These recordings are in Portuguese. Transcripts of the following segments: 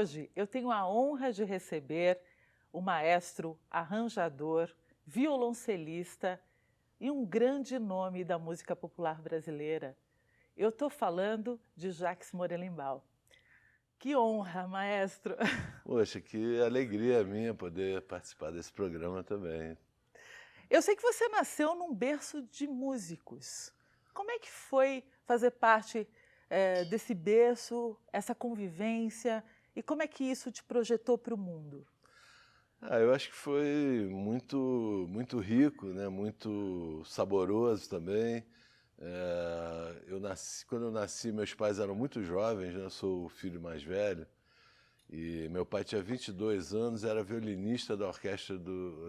hoje eu tenho a honra de receber o maestro, arranjador, violoncelista e um grande nome da música popular brasileira. Eu estou falando de Jacques Morelenbaum. Que honra, maestro! Poxa, que alegria minha poder participar desse programa também. Eu sei que você nasceu num berço de músicos. Como é que foi fazer parte desse berço, essa convivência, e como é que isso te projetou para o mundo? Eu acho que foi muito rico, né? Muito saboroso também. Quando eu nasci, meus pais eram muito jovens, né? Eu sou o filho mais velho. E meu pai tinha 22 anos, era violinista da Orquestra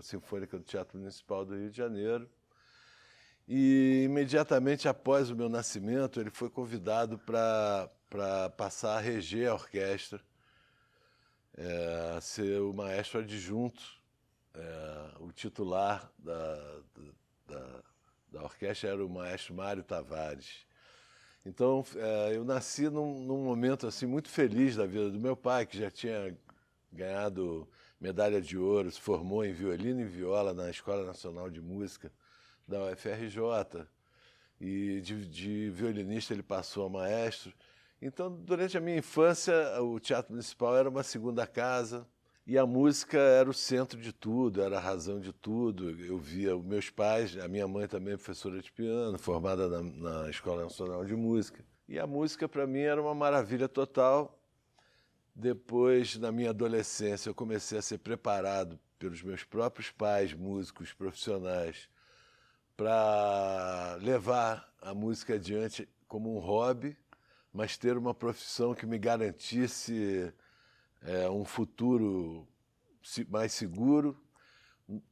Sinfônica do Teatro Municipal do Rio de Janeiro. E imediatamente após o meu nascimento, ele foi convidado para passar a reger a orquestra, a ser o maestro adjunto, o titular da orquestra era o maestro Mário Tavares. Então, eu nasci num momento assim muito feliz da vida do meu pai, que já tinha ganhado medalha de ouro, se formou em violino e viola na Escola Nacional de Música da UFRJ, e de violinista ele passou a maestro. Então, durante a minha infância, o Teatro Municipal era uma segunda casa, e a música era o centro de tudo, era a razão de tudo. Eu via os meus pais, a minha mãe também é professora de piano, formada na Escola Nacional de Música. E a música, para mim, era uma maravilha total. Depois, na minha adolescência, eu comecei a ser preparado pelos meus próprios pais, músicos profissionais, para levar a música adiante como um hobby, mas ter uma profissão que me garantisse um futuro mais seguro,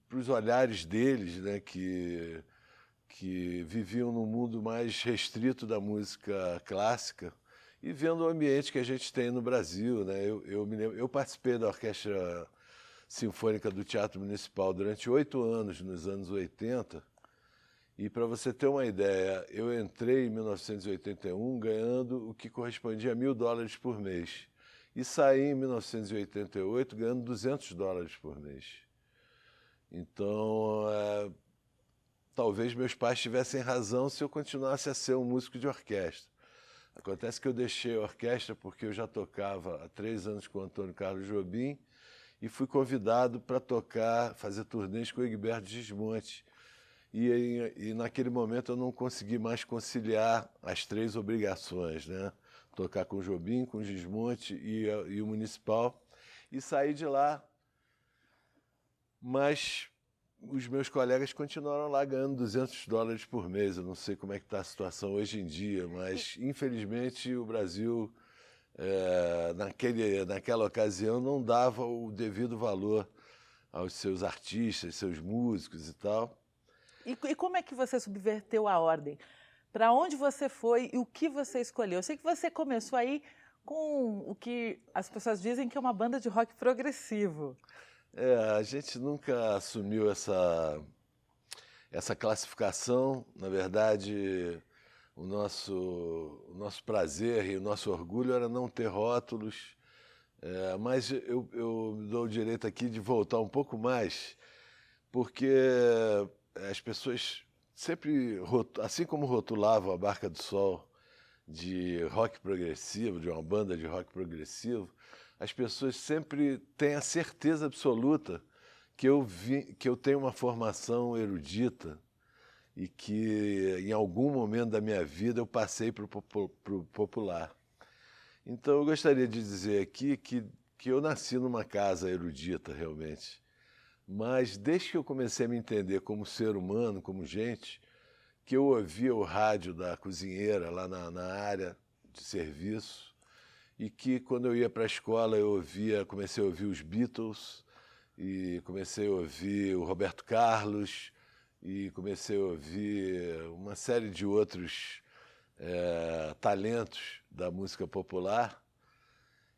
para os olhares deles, né, que viviam num mundo mais restrito da música clássica, e vendo o ambiente que a gente tem no Brasil. Né? Eu participei da Orquestra Sinfônica do Teatro Municipal durante 8 anos, nos anos 80, e para você ter uma ideia, eu entrei em 1981 ganhando o que correspondia a $1.000 por mês. E saí em 1988 ganhando $200 por mês. Então, talvez meus pais tivessem razão se eu continuasse a ser um músico de orquestra. Acontece que eu deixei a orquestra porque eu já tocava há 3 anos com o Antônio Carlos Jobim e fui convidado para fazer turnês com o Egberto Gismonti. E naquele momento eu não consegui mais conciliar as 3 obrigações, né? Tocar com o Jobim, com o Gismonti e o Municipal, e saí de lá. Mas os meus colegas continuaram lá ganhando $200 por mês. Eu não sei como é que está a situação hoje em dia, mas infelizmente o Brasil, naquela ocasião, não dava o devido valor aos seus artistas, seus músicos e tal. E como é que você subverteu a ordem? Para onde você foi e o que você escolheu? Eu sei que você começou aí com o que as pessoas dizem que é uma banda de rock progressivo. A gente nunca assumiu essa classificação. Na verdade, o nosso prazer e o nosso orgulho era não ter rótulos. Mas eu me dou o direito aqui de voltar um pouco mais, porque as pessoas sempre, assim como rotulavam a Barca do Sol de rock progressivo, de uma banda de rock progressivo, as pessoas sempre têm a certeza absoluta que eu tenho uma formação erudita e que em algum momento da minha vida eu passei para o popular. Então eu gostaria de dizer aqui que eu nasci numa casa erudita realmente, mas desde que eu comecei a me entender como ser humano, como gente, que eu ouvia o rádio da cozinheira lá na área de serviço, e que quando eu ia para a escola comecei a ouvir os Beatles, e comecei a ouvir o Roberto Carlos, e comecei a ouvir uma série de outros talentos da música popular.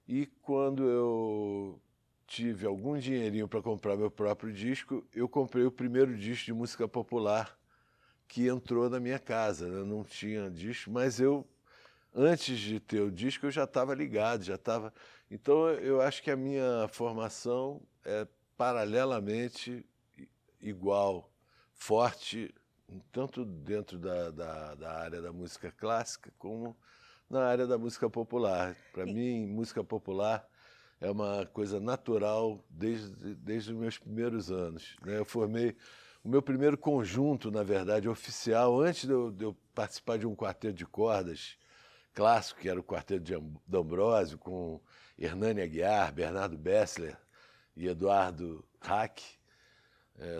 E quando eu tive algum dinheirinho para comprar meu próprio disco, eu comprei o primeiro disco de música popular que entrou na minha casa. Eu não tinha disco, mas eu antes de ter o disco, eu já estava ligado, já estava... Então, eu acho que a minha formação é paralelamente igual, forte, tanto dentro da área da música clássica, como na área da música popular. Para mim, música popular é uma coisa natural desde os meus primeiros anos, né? Eu formei o meu primeiro conjunto, na verdade, oficial, antes de eu participar de um quarteto de cordas clássico, que era o Quarteto de D'Ambrosio, com Hernani Aguiar, Bernardo Bessler e Eduardo Hack,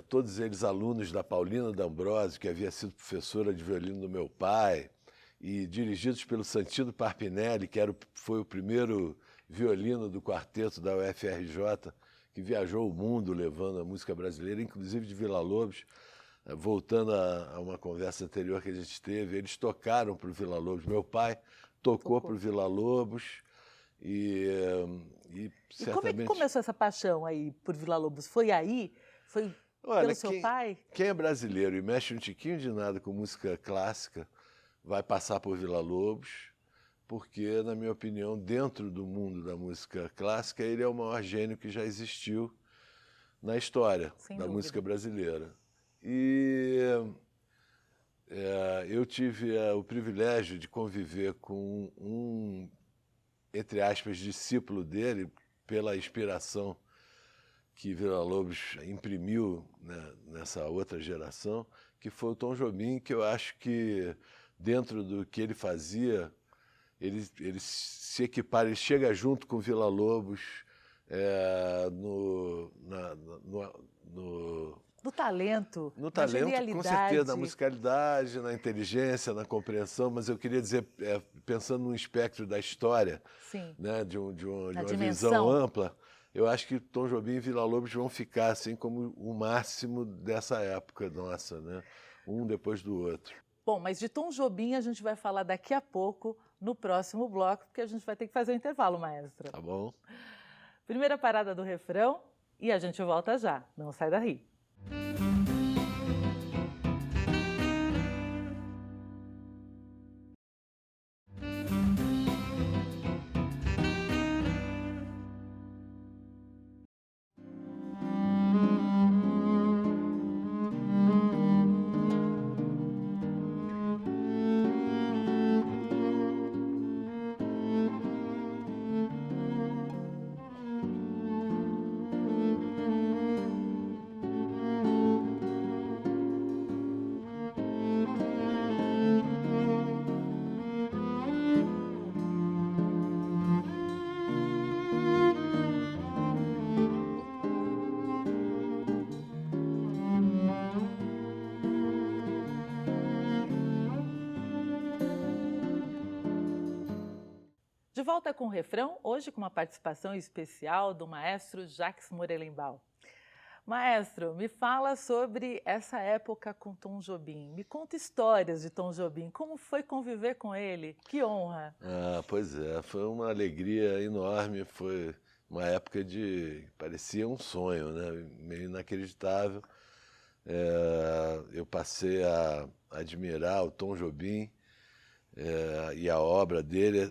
todos eles alunos da Paulina D'Ambrosio, que havia sido professora de violino do meu pai, e dirigidos pelo Santino Parpinelli, que foi o primeiro violino do quarteto da UFRJ, que viajou o mundo levando a música brasileira, inclusive de Villa-Lobos. Voltando a uma conversa anterior que a gente teve, eles tocaram para o Villa-Lobos. Meu pai tocou para o Villa-Lobos e certamente... E como é que começou essa paixão aí por Villa-Lobos? Foi aí? Foi pelo seu pai? Quem é brasileiro e mexe um tiquinho de nada com música clássica vai passar por Villa-Lobos, porque, na minha opinião, dentro do mundo da música clássica, ele é o maior gênio que já existiu na história da música brasileira. E eu tive o privilégio de conviver com um, entre aspas, discípulo dele, pela inspiração que Villa-Lobos imprimiu, né, nessa outra geração, que foi o Tom Jobim, que eu acho que, dentro do que ele fazia, ele se equipara, ele chega junto com Villa-Lobos no talento, no na talento, genialidade. Com certeza, na musicalidade, na inteligência, na compreensão, mas eu queria dizer, pensando no espectro da história, né, de uma visão ampla, eu acho que Tom Jobim e Villa-Lobos vão ficar assim como o máximo dessa época nossa, né, um depois do outro. Bom, mas de Tom Jobim a gente vai falar daqui a pouco, no próximo bloco, porque a gente vai ter que fazer um intervalo, maestro. Tá bom. Primeira parada do refrão e a gente volta já. Não sai daí. De volta com o refrão, hoje com uma participação especial do maestro Jacques Morelenbaum. Maestro, me fala sobre essa época com Tom Jobim. Me conta histórias de Tom Jobim. Como foi conviver com ele? Que honra! Pois é, foi uma alegria enorme. Foi uma época parecia um sonho, né? Meio inacreditável. Eu passei a admirar o Tom Jobim e a obra dele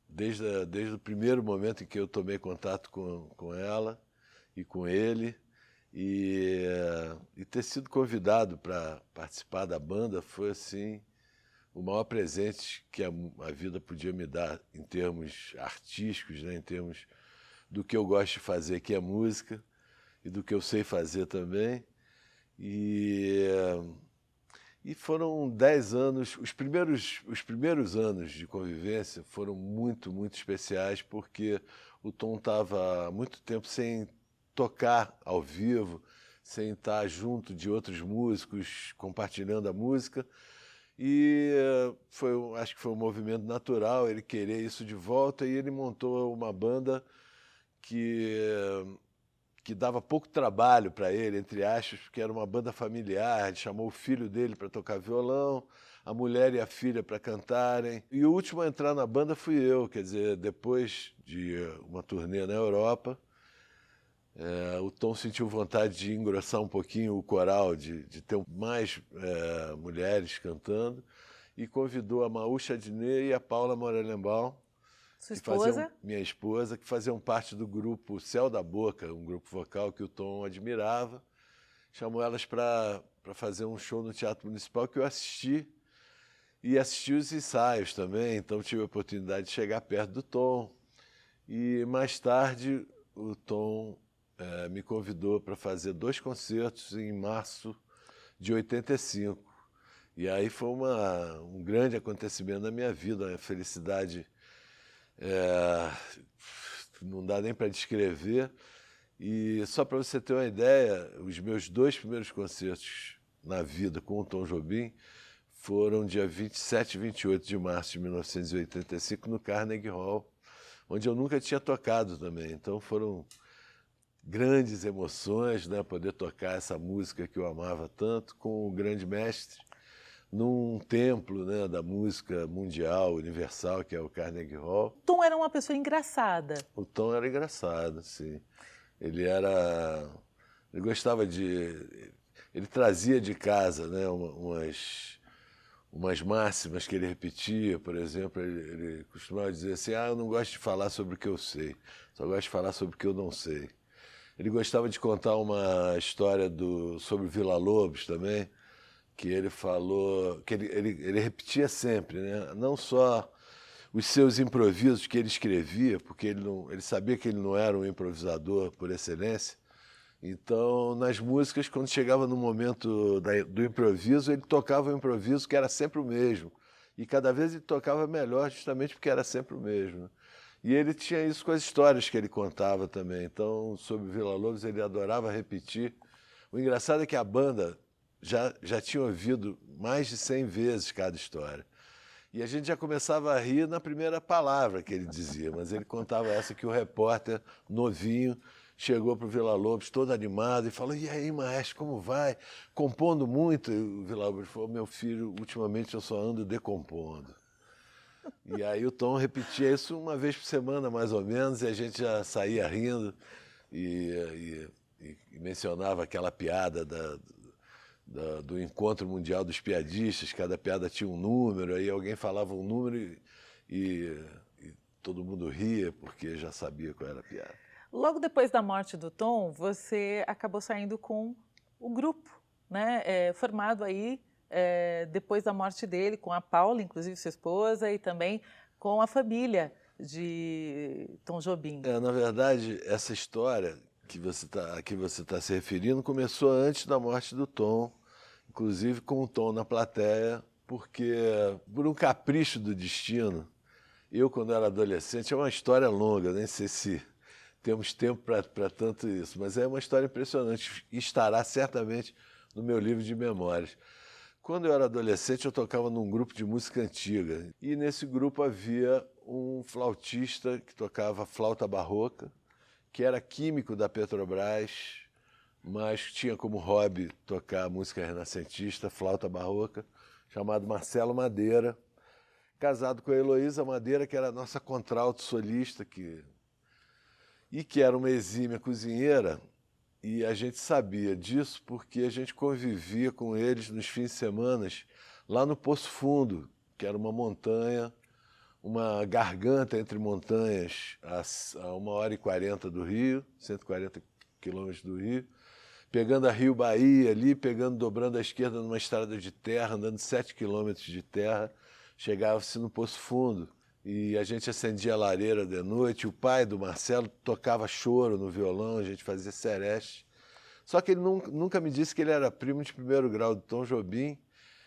desde o primeiro momento em que eu tomei contato com ela e com ele. E ter sido convidado para participar da banda foi, assim, o maior presente que a vida podia me dar em termos artísticos, né? Em termos do que eu gosto de fazer, que é música, e do que eu sei fazer também. E foram 10 anos, os primeiros anos de convivência foram muito, muito especiais, porque o Tom estava há muito tempo sem tocar ao vivo, sem estar junto de outros músicos, compartilhando a música. E acho que foi um movimento natural ele querer isso de volta, e ele montou uma banda que dava pouco trabalho para ele, entre aspas, porque era uma banda familiar. Ele chamou o filho dele para tocar violão, a mulher e a filha para cantarem. E o último a entrar na banda fui eu, quer dizer, depois de uma turnê na Europa, o Tom sentiu vontade de engrossar um pouquinho o coral, de ter mais mulheres cantando, e convidou a Maúcha Adnet e a Paula Morelenbaum, Sua esposa? Minha esposa, que faziam parte do grupo Céu da Boca, um grupo vocal que o Tom admirava. Chamou elas para fazer um show no Teatro Municipal que eu assisti, e assisti os ensaios também, então tive a oportunidade de chegar perto do Tom. E mais tarde o Tom me convidou para fazer 2 concertos em março de 85. E aí foi um grande acontecimento na minha vida, uma felicidade não dá nem para descrever. E só para você ter uma ideia, os meus 2 primeiros concertos na vida com o Tom Jobim foram dia 27 e 28 de março de 1985 no Carnegie Hall, onde eu nunca tinha tocado também. Então foram grandes emoções, né, poder tocar essa música que eu amava tanto com o grande mestre num templo, né, da música mundial, universal, que é o Carnegie Hall. O Tom era uma pessoa engraçada. O Tom era engraçado, sim. Ele gostava de... Ele trazia de casa, né, umas máximas que ele repetia. Por exemplo, ele costumava dizer assim: eu não gosto de falar sobre o que eu sei, só gosto de falar sobre o que eu não sei. Ele gostava de contar uma história sobre Villa-Lobos também, que ele falou, que ele repetia sempre, né? Não só os seus improvisos que ele escrevia, porque ele sabia que ele não era um improvisador por excelência. Então, nas músicas, quando chegava no momento do improviso, ele tocava o improviso que era sempre o mesmo. E cada vez ele tocava melhor, justamente porque era sempre o mesmo. E ele tinha isso com as histórias que ele contava também. Então, sobre Villa-Lobos, ele adorava repetir. O engraçado é que a banda já tinha ouvido mais de 100 vezes cada história. E a gente já começava a rir na primeira palavra que ele dizia, mas ele contava essa que o repórter, novinho, chegou para o Villa-Lobos todo animado e falou: e aí, maestro, como vai? Compondo muito? E o Villa-Lobos falou: meu filho, ultimamente eu só ando decompondo. E aí o Tom repetia isso uma vez por semana, mais ou menos, e a gente já saía rindo e mencionava aquela piada do Encontro Mundial dos Piadistas. Cada piada tinha um número, aí alguém falava um número e todo mundo ria porque já sabia qual era a piada. Logo depois da morte do Tom, você acabou saindo com o grupo, né? Formado aí depois da morte dele, com a Paula, inclusive sua esposa, e também com a família de Tom Jobim. Na verdade, essa história a que você está se referindo começou antes da morte do Tom, inclusive com o Tom na plateia, porque por um capricho do destino, eu, quando era adolescente, é uma história longa, nem sei se temos tempo para tanto isso, mas é uma história impressionante e estará certamente no meu livro de memórias. Quando eu era adolescente, eu tocava num grupo de música antiga, e nesse grupo havia um flautista que tocava flauta barroca, que era químico da Petrobras, mas tinha como hobby tocar música renascentista, flauta barroca, chamado Marcelo Madeira, casado com a Heloísa Madeira, que era a nossa contralto solista, que era uma exímia cozinheira. E a gente sabia disso porque a gente convivia com eles nos fins de semana lá no Poço Fundo, que era uma montanha, uma garganta entre montanhas a 1h40 do Rio, 140 quilômetros do Rio, pegando a Rio Bahia ali, dobrando à esquerda numa estrada de terra, andando 7 quilômetros de terra, chegava-se no Poço Fundo. E a gente acendia a lareira de noite, o pai do Marcelo tocava choro no violão, a gente fazia sereste. Só que ele nunca me disse que ele era primo de primeiro grau do Tom Jobim,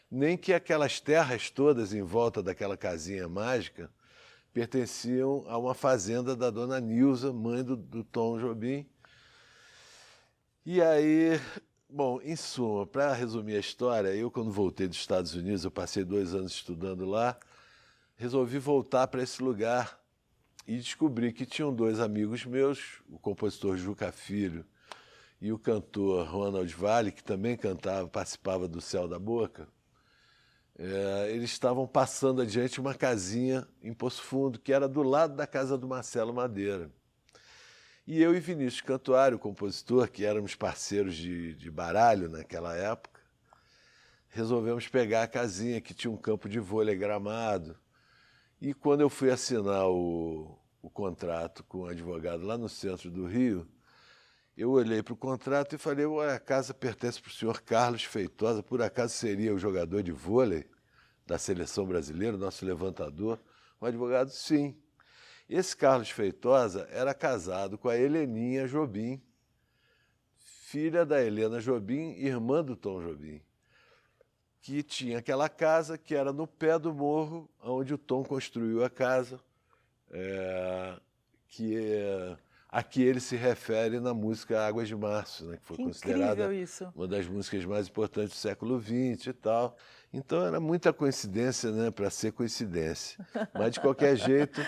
nem que aquelas terras todas em volta daquela casinha mágica pertenciam a uma fazenda da dona Nilza, mãe do Tom Jobim. E aí, bom, em suma, para resumir a história, eu, quando voltei dos Estados Unidos, eu passei 2 anos estudando lá, resolvi voltar para esse lugar e descobri que tinham 2 amigos meus, o compositor Juca Filho e o cantor Ronald Vale, que também participava do Céu da Boca. Eles estavam passando adiante uma casinha em Poço Fundo, que era do lado da casa do Marcelo Madeira. E eu e Vinícius Cantuário, o compositor, que éramos parceiros de baralho naquela época, resolvemos pegar a casinha que tinha um campo de vôlei gramado. E quando eu fui assinar o contrato com o advogado lá no centro do Rio, eu olhei para o contrato e falei, ué, a casa pertence para o senhor Carlos Feitosa, por acaso seria o jogador de vôlei da seleção brasileira, o nosso levantador? O advogado, sim. Esse Carlos Feitosa era casado com a Heleninha Jobim, filha da Helena Jobim, irmã do Tom Jobim, que tinha aquela casa que era no pé do morro onde o Tom construiu a casa, a que ele se refere na música Águas de Março, né, que foi considerada uma das músicas mais importantes do século XX e tal. Então era muita coincidência, né, para ser coincidência. Mas, de qualquer jeito...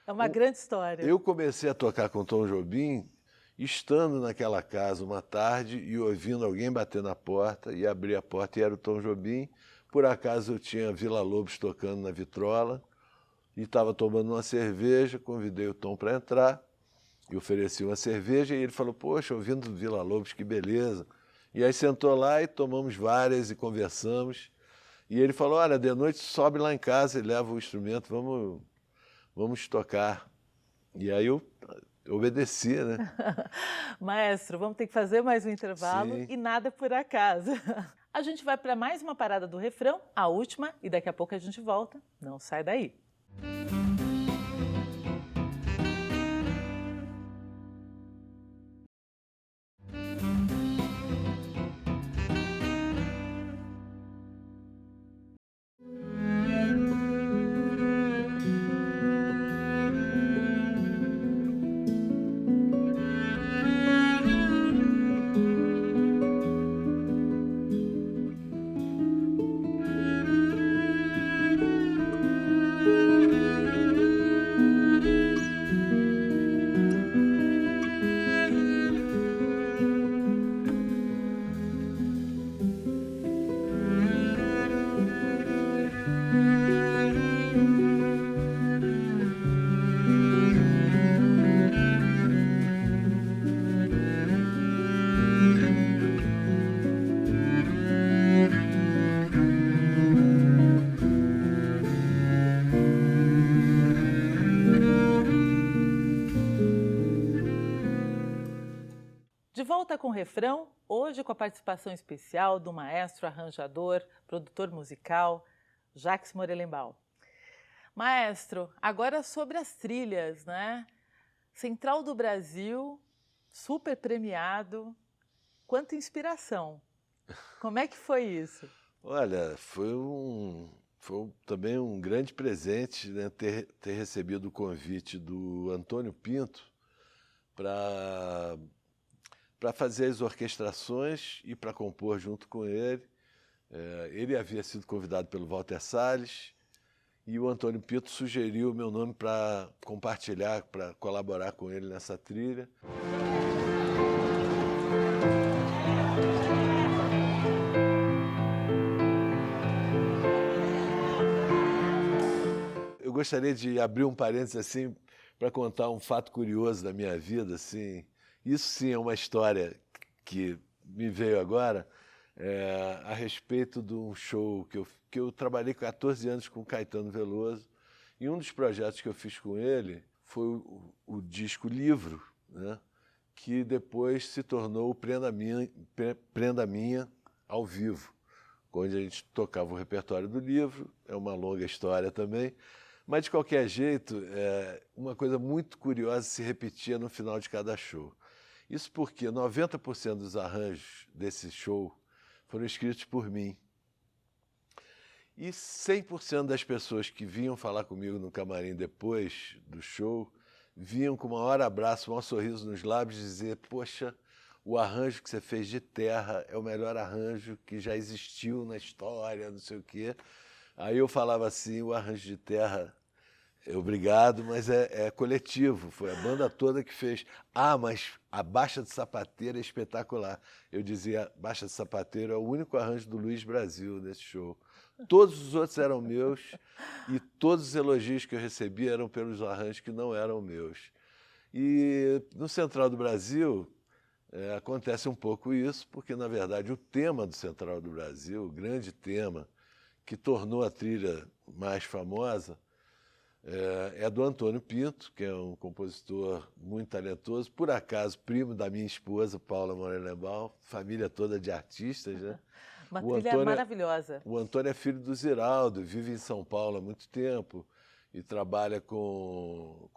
É uma grande história. Eu comecei a tocar com Tom Jobim estando naquela casa uma tarde e ouvindo alguém bater na porta, e abri a porta e era o Tom Jobim. Por acaso eu tinha Villa-Lobos tocando na vitrola e estava tomando uma cerveja, convidei o Tom para entrar e ofereci uma cerveja e ele falou, poxa, ouvindo Villa-Lobos, que beleza. E aí sentou lá e tomamos várias e conversamos. E ele falou, olha, de noite sobe lá em casa e leva o instrumento, vamos tocar. E aí eu obedeci, né? Maestro, vamos ter que fazer mais um intervalo. Sim. E nada por acaso. A gente vai para mais uma parada do refrão, a última, e daqui a pouco a gente volta. Não sai daí. De volta com o refrão, hoje com a participação especial do maestro, arranjador, produtor musical, Jacques Morelenbaum. Maestro, agora sobre as trilhas, né? Central do Brasil, super premiado, quanta inspiração. Como é que foi isso? Olha, foi também um grande presente, né, ter recebido o convite do Antônio Pinto para fazer as orquestrações e para compor junto com ele. Ele havia sido convidado pelo Walter Salles e o Antônio Pinto sugeriu o meu nome para compartilhar, para colaborar com ele nessa trilha. Eu gostaria de abrir um parênteses assim para contar um fato curioso da minha vida, assim. Isso sim é uma história que me veio agora, a respeito de um show que eu trabalhei 14 anos com o Caetano Veloso, e um dos projetos que eu fiz com ele foi o disco Livro, né, que depois se tornou o Prenda Minha ao vivo, onde a gente tocava o repertório do livro. É uma longa história também, mas de qualquer jeito, uma coisa muito curiosa se repetia no final de cada show. Isso porque 90% dos arranjos desse show foram escritos por mim. E 100% das pessoas que vinham falar comigo no camarim depois do show vinham com o maior abraço, o maior sorriso nos lábios, dizer, poxa, o arranjo que você fez de Terra é o melhor arranjo que já existiu na história, não sei o quê. Aí eu falava assim, o arranjo de Terra... Obrigado, mas é coletivo, foi a banda toda que fez. Ah, mas a Baixa de Sapateiro é espetacular. Eu dizia, Baixa de Sapateiro é o único arranjo do Luiz Brasil nesse show. Todos os outros eram meus e todos os elogios que eu recebi eram pelos arranjos que não eram meus. E no Central do Brasil, acontece um pouco isso, porque, na verdade, o tema do Central do Brasil, o grande tema que tornou a trilha mais famosa, é do Antônio Pinto, que é um compositor muito talentoso, por acaso primo da minha esposa, Paula Morelenbaum, família toda de artistas, né? Uma O trilha Antônio, maravilhosa. o Antônio é filho do Ziraldo, vive em São Paulo há muito tempo e trabalha com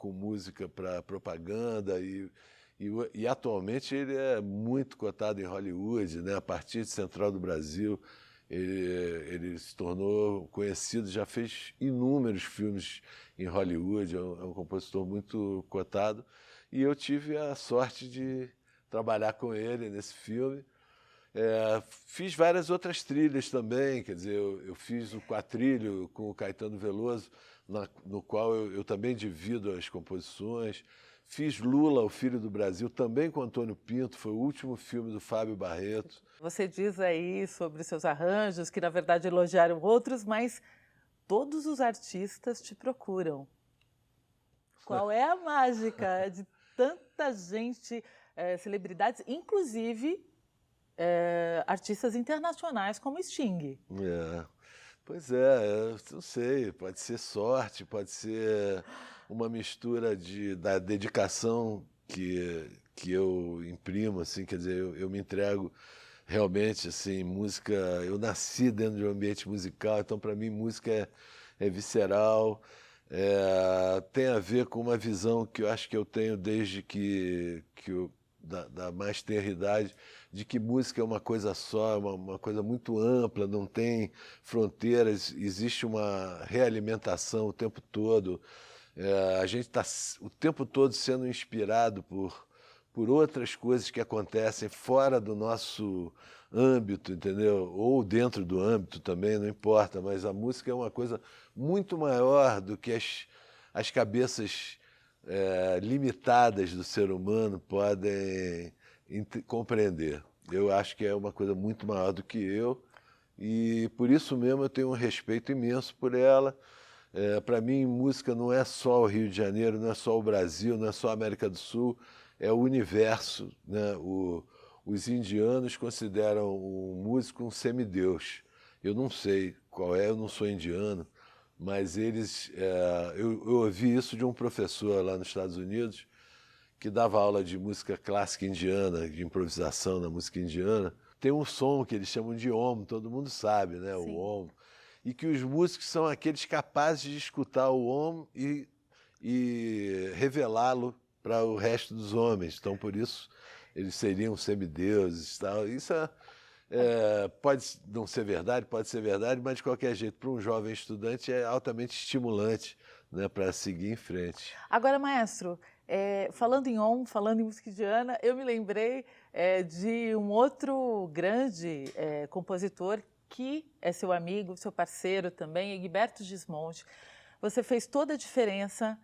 música para propaganda e atualmente ele é muito cotado em Hollywood, né? A partir de Central do Brasil, ele se tornou conhecido, já fez inúmeros filmes em Hollywood, é um compositor muito cotado. E eu tive a sorte de trabalhar com ele nesse filme. Fiz várias outras trilhas também, quer dizer, eu fiz o Quatrilho com o Caetano Veloso, no qual eu também divido as composições. Fiz Lula, o Filho do Brasil, também com Antônio Pinto, foi o último filme do Fábio Barreto. Você diz aí sobre os seus arranjos, que na verdade elogiaram outros, mas todos os artistas te procuram. Qual é a mágica de tanta gente, celebridades, inclusive artistas internacionais como Sting? Pois é, eu não sei, pode ser sorte, pode ser uma mistura da dedicação que eu imprimo, assim, quer dizer, eu me entrego realmente, assim, música, eu nasci dentro de um ambiente musical, então para mim música é visceral, tem a ver com uma visão que eu acho que eu tenho desde da mais tenra idade, de que música é uma coisa só, uma coisa muito ampla, não tem fronteiras, existe uma realimentação o tempo todo. A gente está o tempo todo sendo inspirado por outras coisas que acontecem fora do nosso âmbito, entendeu? Ou dentro do âmbito também, não importa, mas a música é uma coisa muito maior do que as cabeças limitadas do ser humano podem compreender. Eu acho que é uma coisa muito maior do que eu e por isso mesmo eu tenho um respeito imenso por ela. Para mim, música não é só o Rio de Janeiro, não é só o Brasil, não é só a América do Sul, é o universo, né? Os indianos consideram o músico um semideus. Eu não sei qual é, eu não sou indiano, mas eu ouvi isso de um professor lá nos Estados Unidos que dava aula de música clássica indiana, de improvisação na música indiana. Tem um som que eles chamam de Om, todo mundo sabe, né? Sim. O Om. E que os músicos são aqueles capazes de escutar o Om e revelá-lo para o resto dos homens. Então, por isso, eles seriam semideuses e tal. Isso pode não ser verdade, pode ser verdade, mas de qualquer jeito, para um jovem estudante é altamente estimulante, né, para seguir em frente. Agora, maestro, falando em Om, falando em música indiana, eu me lembrei de um outro grande compositor que é seu amigo, seu parceiro também, Egberto Gismonti. Você fez toda a diferença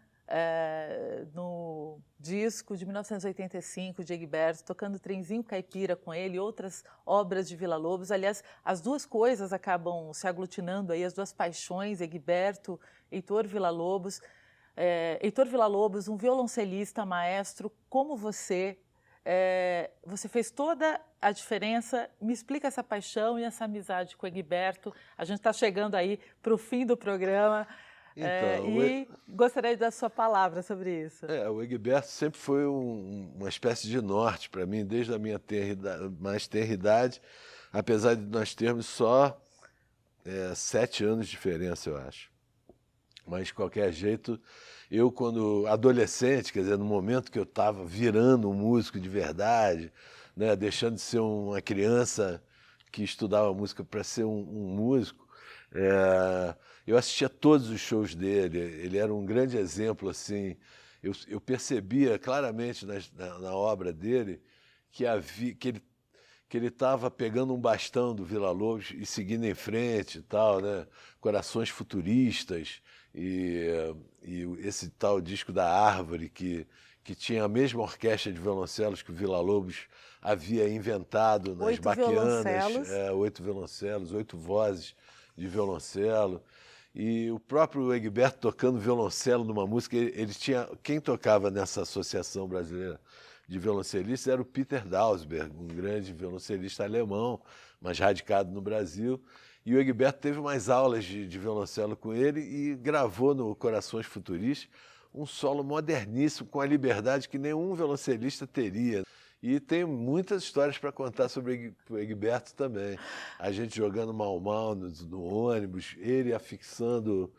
no disco de 1985 de Egberto, tocando Trenzinho Caipira com ele, outras obras de Villa-Lobos. Aliás, as duas coisas acabam se aglutinando aí, as duas paixões, Egberto, Heitor Villa-Lobos. Heitor Villa-Lobos, um violoncelista, maestro, como você fez toda a diferença. Me explica essa paixão e essa amizade com o Egberto. A gente está chegando aí para o fim do programa. Então, Gostaria da sua palavra sobre isso. O Egberto sempre foi uma espécie de norte para mim, desde a minha mais tenra idade, apesar de nós termos só 7 anos de diferença, eu acho. Mas, de qualquer jeito, eu, quando adolescente, quer dizer, no momento que eu estava virando um músico de verdade, né, deixando de ser uma criança que estudava música para ser um músico, eu assistia todos os shows dele. Ele era um grande exemplo, assim. Eu percebia claramente na obra dele que ele estava pegando um bastão do Villa-Lobos e seguindo em frente e tal, né? Corações Futuristas e esse tal disco da Árvore que tinha a mesma orquestra de violoncelos que o Villa-Lobos havia inventado nas 8 baquianas. violoncelos. 8 violoncelos, 8 vozes de violoncelo. E o próprio Egberto tocando violoncelo numa música, ele tinha... Quem tocava nessa Associação Brasileira de violoncelistas era o Peter Dausberg, um grande violoncelista alemão, mas radicado no Brasil. E o Egberto teve umas aulas de violoncelo com ele e gravou no Corações Futuris um solo moderníssimo, com a liberdade que nenhum violoncelista teria. E tem muitas histórias para contar sobre o Egberto também. A gente jogando mal-mal no ônibus, ele afixando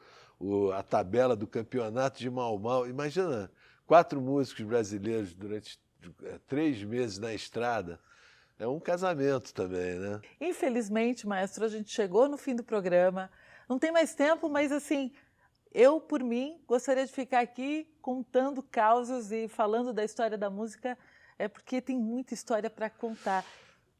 a tabela do campeonato de mal-mal. Imagina, 4 músicos brasileiros durante 3 meses na estrada. É um casamento também, né? Infelizmente, maestro, a gente chegou no fim do programa. Não tem mais tempo, mas assim, eu, por mim, gostaria de ficar aqui contando causos e falando da história da música, porque tem muita história para contar.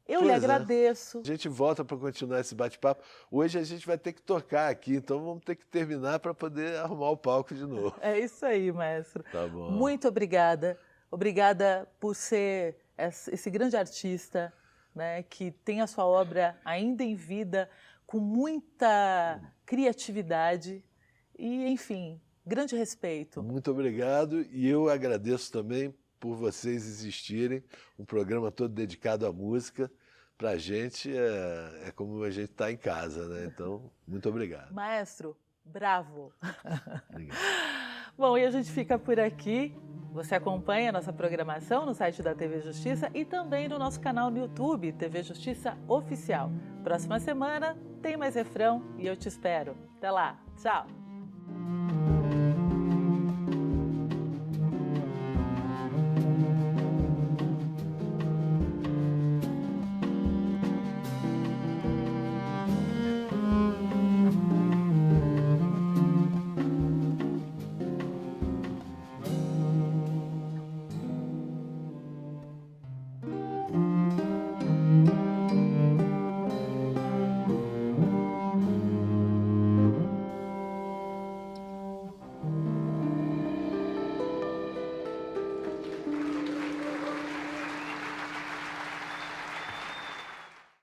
Eu lhe agradeço. A gente volta para continuar esse bate-papo. Hoje a gente vai ter que tocar aqui, então vamos ter que terminar para poder arrumar o palco de novo. É isso aí, maestro. Tá bom. Muito obrigada. Obrigada por ser esse grande artista, né, que tem a sua obra ainda em vida, com muita criatividade e, enfim, grande respeito. Muito obrigado e eu agradeço também por vocês existirem, um programa todo dedicado à música. Para a gente é como a gente está em casa, né? Então, muito obrigado. Maestro, bravo! Obrigado. Bom, e a gente fica por aqui. Você acompanha a nossa programação no site da TV Justiça e também no nosso canal no YouTube, TV Justiça Oficial. Próxima semana tem mais refrão e eu te espero. Até lá, tchau!